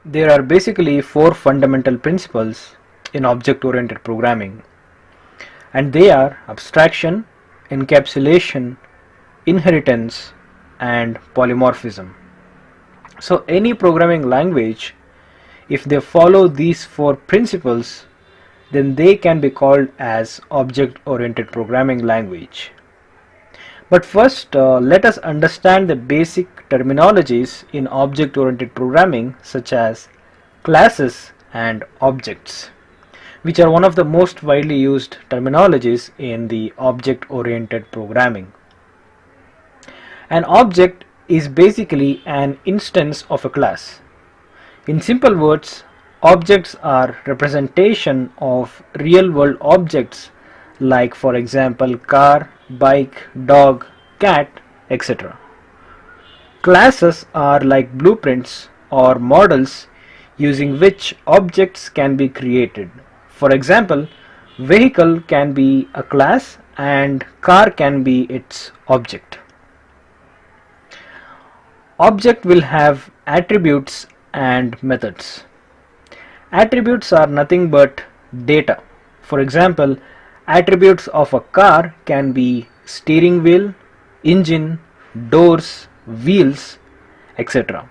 There are basically four fundamental principles in object-oriented programming, and they are abstraction, encapsulation, inheritance, and polymorphism. So any programming language, if they follow these four principles, then they can be called as object-oriented programming language. But first, let us understand the basic terminologies in object-oriented programming, such as classes and objects, which are one of the most widely used terminologies in the object-oriented programming. An object is basically an instance of a class. In simple words, objects are representation of real-world objects like, for example, car, bike, dog, cat, etc. Classes are like blueprints or models using which objects can be created. For example, vehicle can be a class and car can be its object. Object will have attributes and methods. Attributes are nothing but data. For example, attributes of a car can be steering wheel, engine, doors, wheels, etc.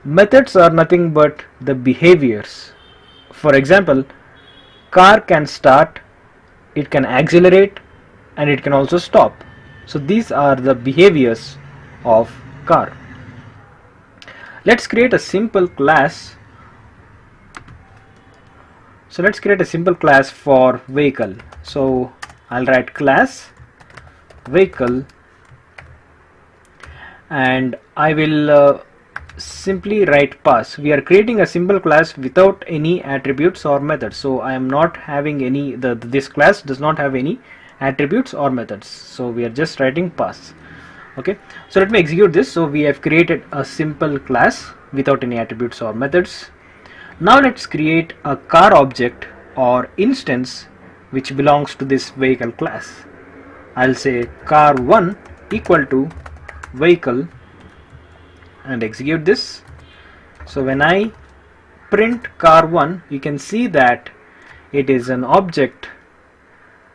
Methods are nothing but the behaviors. For example, car can start, it can accelerate, and it can also stop. So these are the behaviors of car. Let's create a simple class. So let's create a simple class for vehicle. So I'll write class vehicle, and I will simply write pass. We are creating a simple class without any attributes or methods. So I am not having any, this class does not have any attributes or methods. So we are just writing pass. Okay, so let me execute this. So we have created a simple class without any attributes or methods. Now let's create a car object or instance which belongs to this vehicle class. I'll say car1 equal to vehicle and execute this. So when I print car1, you can see that it is an object,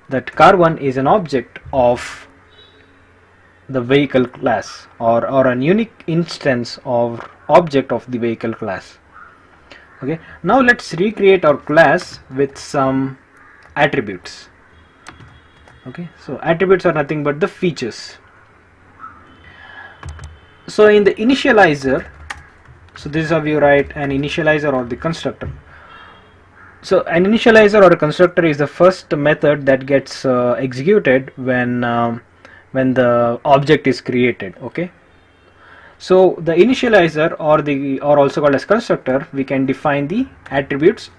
that car1 is an object of the vehicle class, or an unique instance of object of the vehicle class. Okay, now let's recreate our class with some attributes. Okay, so attributes are nothing but the features. So in the initializer, so this is how you write an initializer or the constructor. So an initializer or a constructor is the first method that gets executed when the object is created. Okay, so the initializer or also called as constructor, we can define the attributes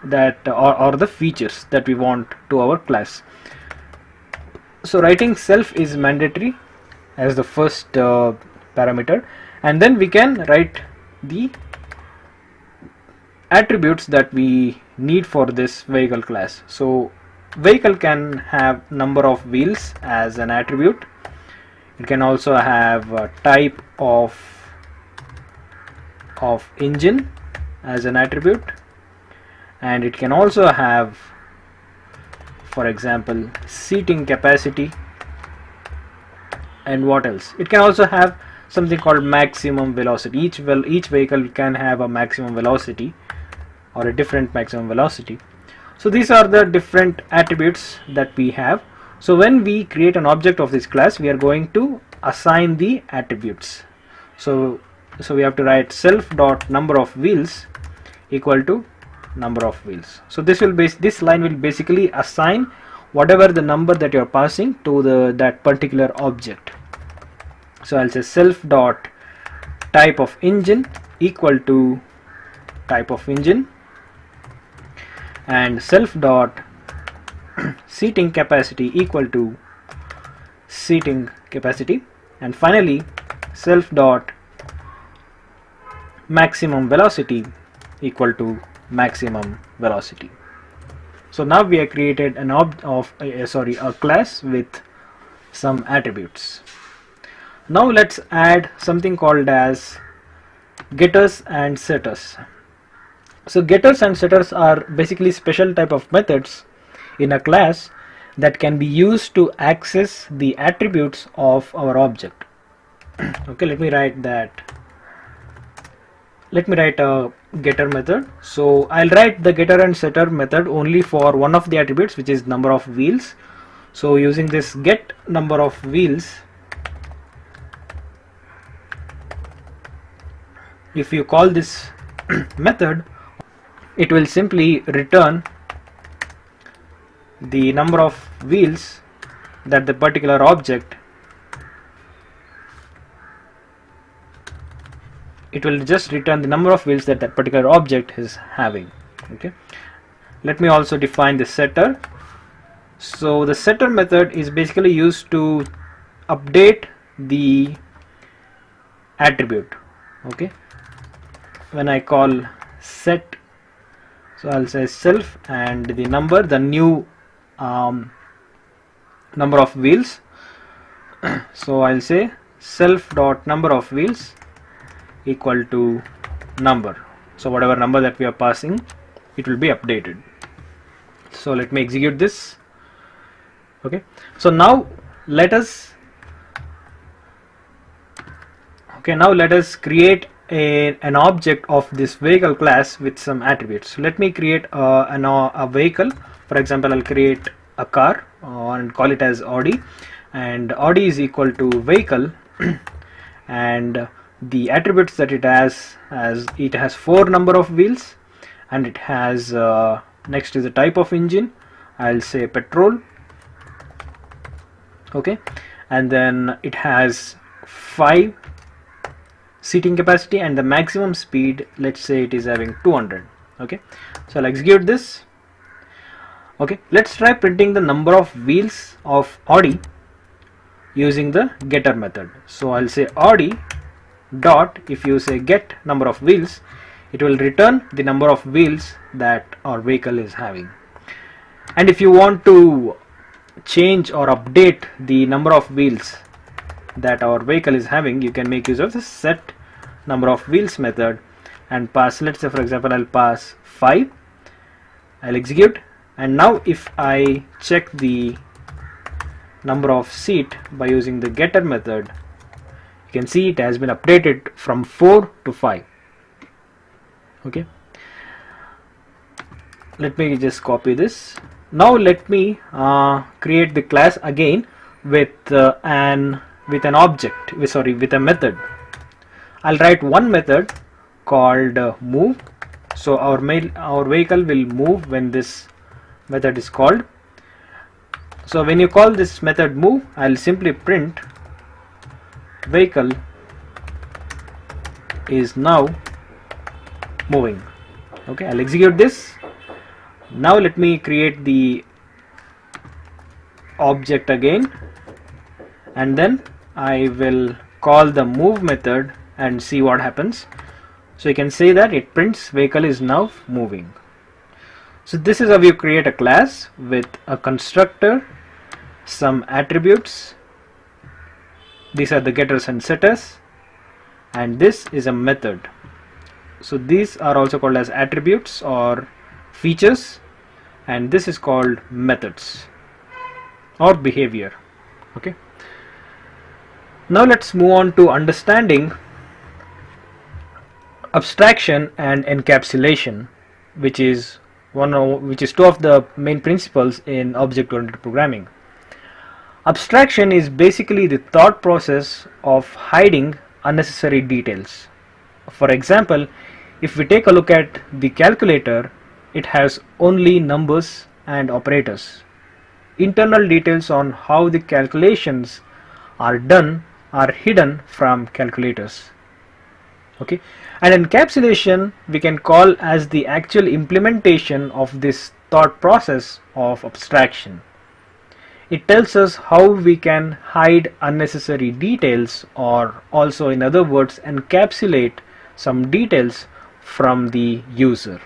that or the features that we want to our class. So writing self is mandatory as the first parameter, and then we can write the attributes that we need for this vehicle class. So vehicle can have number of wheels as an attribute. It can also have a type of engine as an attribute, and it can also have, for example, seating capacity, and what else? It can also have something called maximum velocity. Each vehicle can have a maximum velocity or a different maximum velocity. So these are the different attributes that we have. So when we create an object of this class, we are going to assign the attributes. So we have to write self dot number of wheels equal to number of wheels. So this line will basically assign whatever the number that you are passing to that particular object. So I'll say self dot type of engine equal to type of engine, and self dot seating capacity equal to seating capacity, and finally self dot maximum velocity equal to maximum velocity. So now we have created a class with some attributes. Now let's add something called as getters and setters. So getters and setters are basically special type of methods in a class that can be used to access the attributes of our object. Okay, let me write a getter method. So I'll write the getter and setter method only for one of the attributes, which is number of wheels. So using this get number of wheels, if you call this method, it will simply return the number of wheels that the particular object, it will just return the number of wheels that particular object is having. Okay, let me also define the setter. So the setter method is basically used to update the attribute. Okay, when I call set, so I'll say self and the number, the new number of wheels. So I'll say self dot number of wheels equal to number. So whatever number that we are passing, it will be updated. So let me execute this. Okay, so now let us create an object of this vehicle class with some attributes. So let me create a vehicle. For example, I'll create a car and call it as Audi, and Audi is equal to vehicle and the attributes that it has, as it has 4 number of wheels, and it has next is the type of engine, I'll say petrol. Okay, and then it has 5 seating capacity and the maximum speed, let's say it is having 200. Okay, so I'll execute this. Okay, let's try printing the number of wheels of Audi using the getter method. So I'll say Audi dot, if you say get number of wheels, it will return the number of wheels that our vehicle is having. And if you want to change or update the number of wheels that our vehicle is having, you can make use of the set number of wheels method and pass, let's say for example I'll pass 5. I'll execute, and now if I check the number of seat by using the getter method, you can see it has been updated from 4 to 5. Okay, let me just copy this. Now let me create the class again with an object, with a method. I'll write one method called move. So our vehicle will move when this method is called. So when you call this method move, I'll simply print vehicle is now moving. Okay, I'll execute this. Now let me create the object again, and then I will call the move method and see what happens. So you can say that it prints vehicle is now moving. So this is how you create a class with a constructor, some attributes. These are the getters and setters, and this is a method. So these are also called as attributes or features, and this is called methods or behavior. Okay, now let's move on to understanding abstraction and encapsulation, which is two of the main principles in object-oriented programming. Abstraction is basically the thought process of hiding unnecessary details. For example, if we take a look at the calculator, it has only numbers and operators. Internal details on how the calculations are done are hidden from calculators. Okay, and encapsulation we can call as the actual implementation of this thought process of abstraction. It tells us how we can hide unnecessary details, or also in other words encapsulate some details from the user.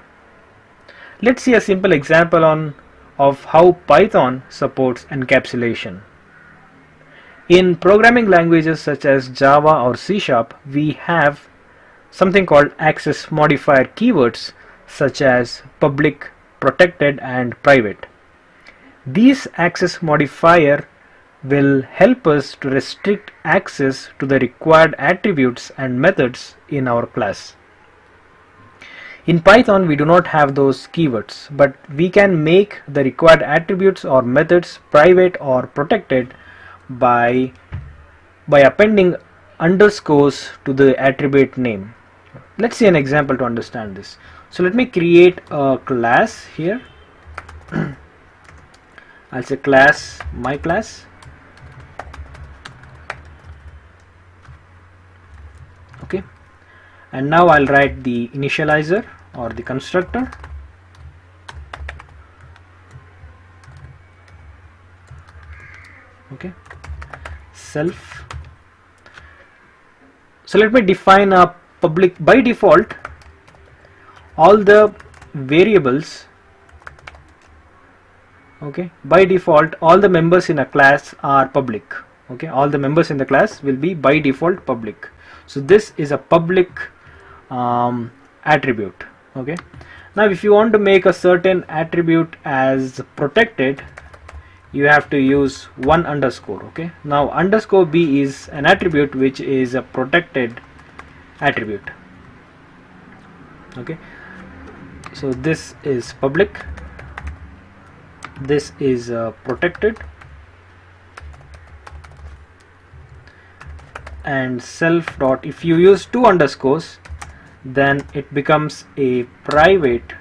Let's see a simple example of how Python supports encapsulation. In programming languages such as Java or C#, we have something called access modifier keywords such as public, protected and private. These access modifier will help us to restrict access to the required attributes and methods in our class. In Python we do not have those keywords, but we can make the required attributes or methods private or protected by appending underscores to the attribute name. Let's see an example to understand this. So let me create a class here. I'll say class, my class. Okay, and now I'll write the initializer or the constructor. Okay, self. So let me define a public. By default, all the variables, okay, by default all the members in a class are public. Okay, all the members in the class will be by default public. So this is a public attribute. Okay, now if you want to make a certain attribute as protected, you have to use one underscore. Okay, now underscore b is an attribute which is a protected attribute. Okay, so this is public, this is protected, and self dot, if you use two underscores then it becomes a private,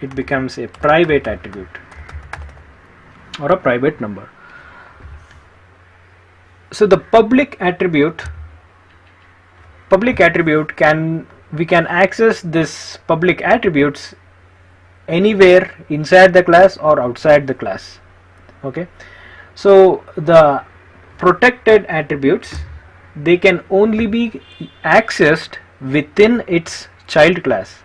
attribute or a private number. So the public attribute we can access this public attributes anywhere inside the class or outside the class. Okay, so the protected attributes, they can only be accessed within its child class.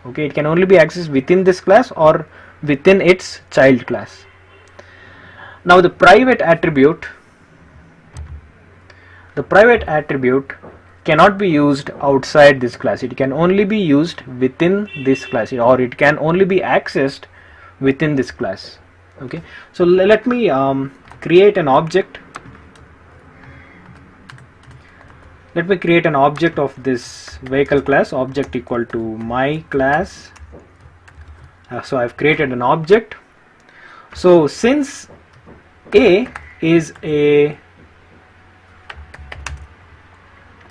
Okay, it can only be accessed within this class or within its child class. Now the private attribute cannot be used outside this class. It can only be used within this class, or it can only be accessed within this class. Okay, so let me create an object. Let me create an object of this vehicle class, object equal to my class. So I've created an object. So since A is a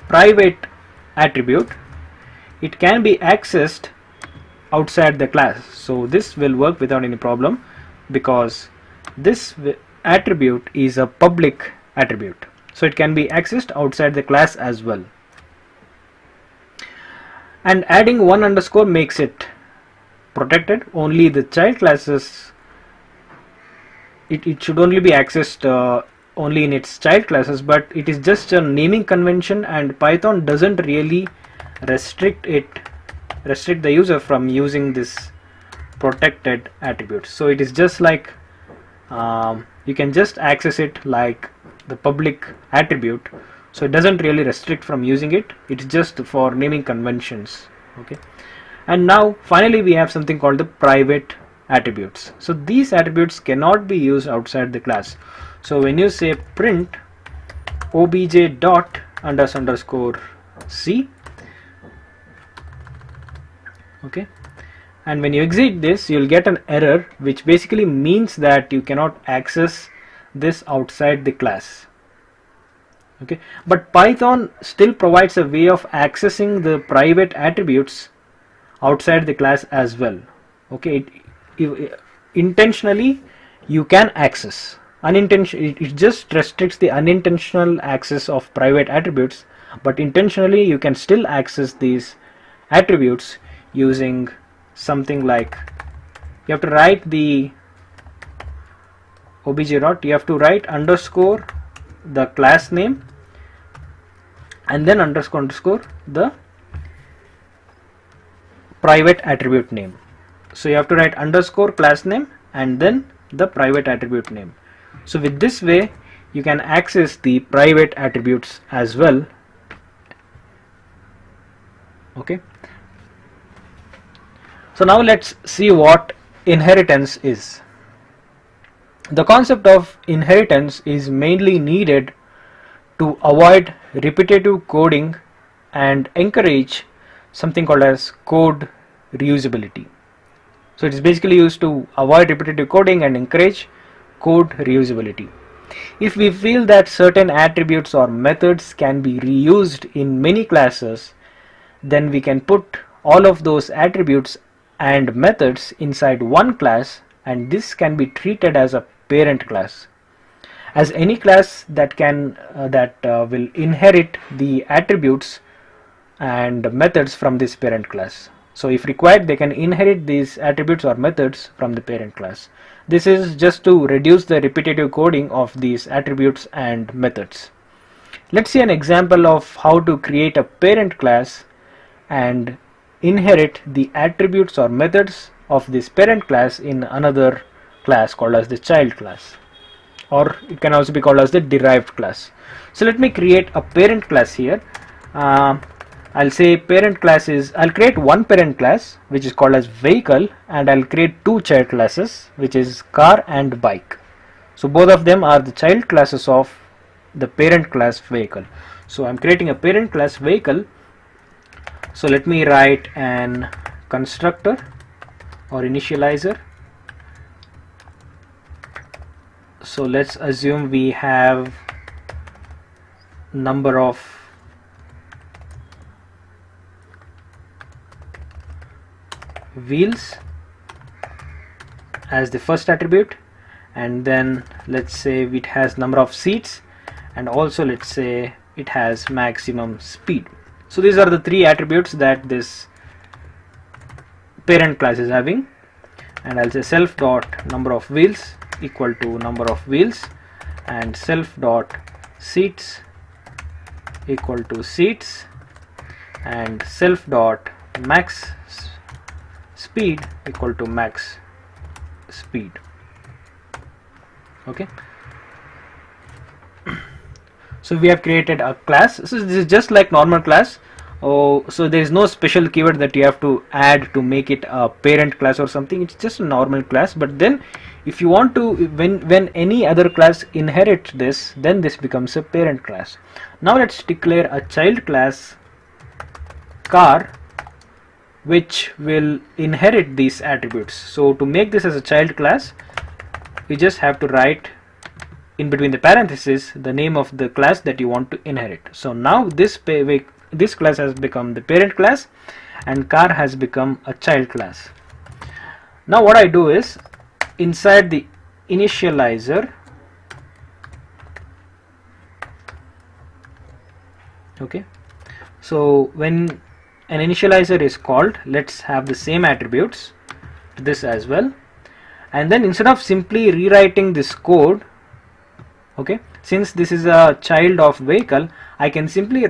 private attribute, it can be accessed outside the class. So this will work without any problem because this attribute is a public attribute. So it can be accessed outside the class as well. And adding one underscore makes it protected. Only the child classes, it should only be accessed only in its child classes, but it is just a naming convention and Python doesn't really restrict the user from using this protected attribute. So it is just like you can just access it like the public attribute, so it doesn't really restrict from using it. It's just for naming conventions. Okay, and now finally we have something called the private attributes. So these attributes cannot be used outside the class. So when you say print obj dot underscore c, okay, and when you exit this you'll get an error which basically means that you cannot access this outside the class. Okay, but Python still provides a way of accessing the private attributes outside the class as well. Okay, intentionally you can access, unintentionally it just restricts the unintentional access of private attributes, but intentionally you can still access these attributes using something like, you have to write the obj dot, you have to write underscore the class name and then underscore the private attribute name. So you have to write underscore class name and then the private attribute name. So with this way you can access the private attributes as well Okay, so now let's see what inheritance is. The concept of inheritance is mainly needed to avoid repetitive coding and encourage something called as code reusability. So it is basically used to avoid repetitive coding and encourage code reusability. If we feel that certain attributes or methods can be reused in many classes, then we can put all of those attributes and methods inside one class, and this can be treated as a parent class. As any class that will inherit the attributes and methods from this parent class. So if required, they can inherit these attributes or methods from the parent class. This is just to reduce the repetitive coding of these attributes and methods. Let's see an example of how to create a parent class and inherit the attributes or methods of this parent class in another class called as the child class, or it can also be called as the derived class. So let me create a parent class here. I'll say parent class is, I'll create one parent class which is called as vehicle, and I'll create two child classes which is car and bike. So both of them are the child classes of the parent class vehicle. So I'm creating a parent class vehicle. So let me write an constructor or initializer. So let's assume we have number of wheels as the first attribute, and then let's say it has number of seats, and also let's say it has maximum speed. So these are the three attributes that this parent class is having, and I'll say self dot number of wheels equal to number of wheels, and self dot seats equal to seats, and self dot max speed equal to max speed. Okay, so we have created a class. So this is just like normal class. So there is no special keyword that you have to add to make it a parent class or something. It's just a normal class. But then if you want to, when any other class inherits this, then this becomes a parent class. Now let's declare a child class car which will inherit these attributes. So to make this as a child class, you just have to write in between the parentheses the name of the class that you want to inherit. So now this class has become the parent class and car has become a child class. Now what I do is, inside the initializer, okay, so when an initializer is called, let's have the same attributes to this as well, and then instead of simply rewriting this code, okay, since this is a child of vehicle, I can simply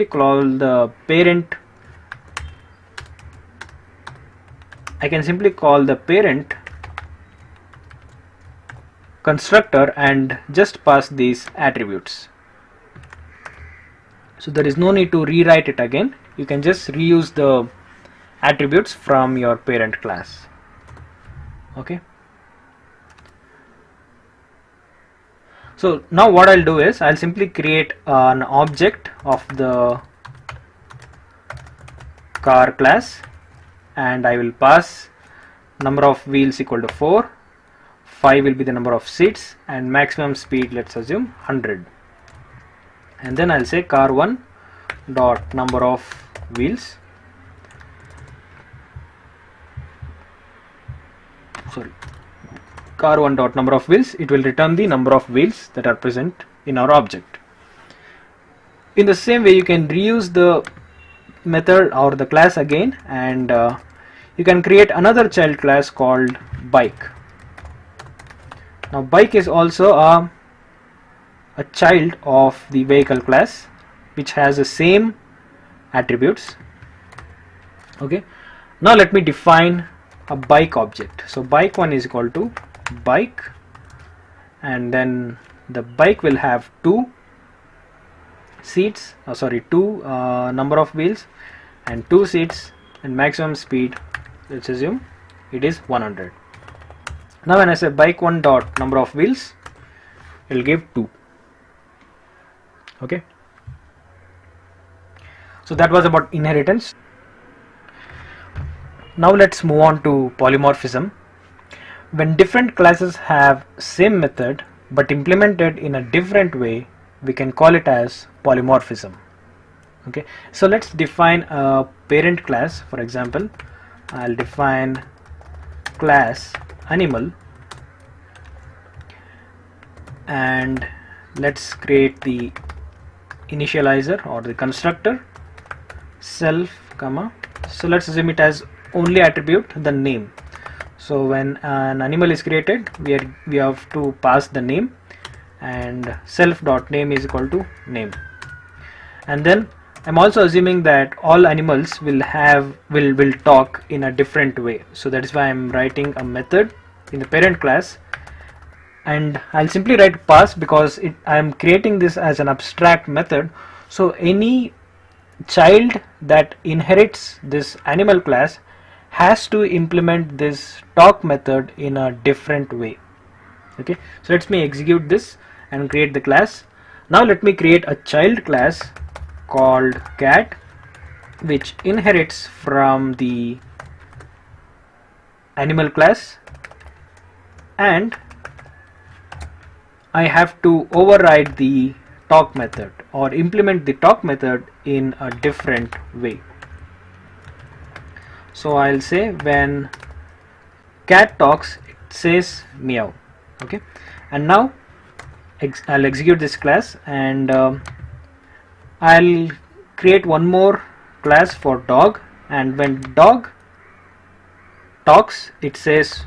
call the parent, constructor and just pass these attributes. So there is no need to rewrite it again. You can just reuse the attributes from your parent class. Okay. So now what I'll do is, I'll simply create an object of the car class, and I will pass number of wheels equal to 4, 5 will be the number of seats, and maximum speed, let's assume 100. And then I'll say car1 dot number of wheels, car1 dot number of wheels, it will return the number of wheels that are present in our object. In the same way, you can reuse the method or the class again, and you can create another child class called bike. Now bike is also a child of the vehicle class which has the same attributes. Okay, now let me define a bike object. So bike1 is equal to bike, and then the bike will have 2 seats, two number of wheels and 2 seats, and maximum speed, let's assume it is 100. Now when I say bike 1 dot number of wheels, it will give 2. Okay, so that was about inheritance. Now let's move on to polymorphism. When different classes have same method but implemented in a different way, we can call it as polymorphism. Okay, so let's define a parent class. For example, I'll define class animal, and let's create the initializer or the constructor self, comma, so let's assume it has only attribute the name. So when an animal is created, we have to pass the name, and self dot name is equal to name. And then I'm also assuming that all animals will talk in a different way. So that is why I'm writing a method in the parent class, and I'll simply write pass because I'm creating this as an abstract method. So any child that inherits this animal class has to implement this talk method in a different way. Okay, so let me execute this and create the class. Now let me create a child class called cat, which inherits from the animal class, and I have to override the talk method or implement the talk method in a different way. So I'll say when cat talks, it says meow. Okay, and now I'll execute this class, and I'll create one more class for dog, and when dog talks, it says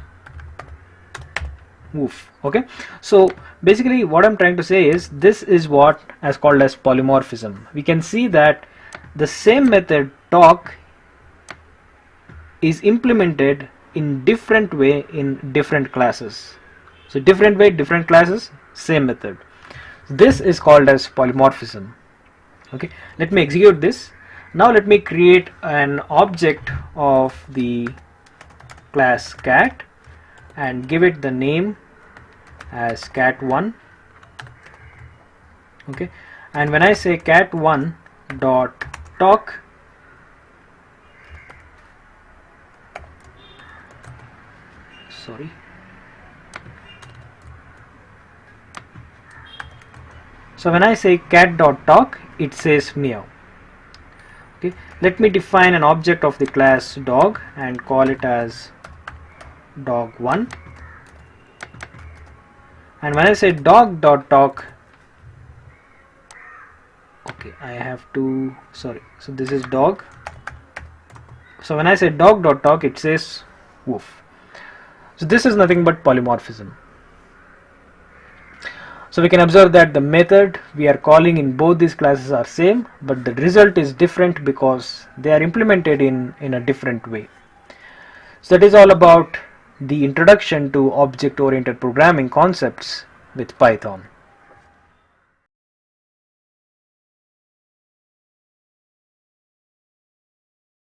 woof. Okay, so basically what I'm trying to say is this is what is called as polymorphism. We can see that the same method talk is implemented in different way in different classes. So different way, different classes, same method. This is called as polymorphism. Okay, let me execute this. Now let me create an object of the class cat and give it the name as cat1. Okay, and when I say cat1 dot talk, sorry, so when I say cat dot talk, it says meow. Okay, let me define an object of the class dog and call it as dog1, and when I say dog dot talk, okay, I have to, sorry, so this is dog, so when I say dog dot talk, it says woof. So this is nothing but polymorphism. So we can observe that the method we are calling in both these classes are same, but the result is different because they are implemented in a different way. So that is all about the introduction to object-oriented programming concepts with Python.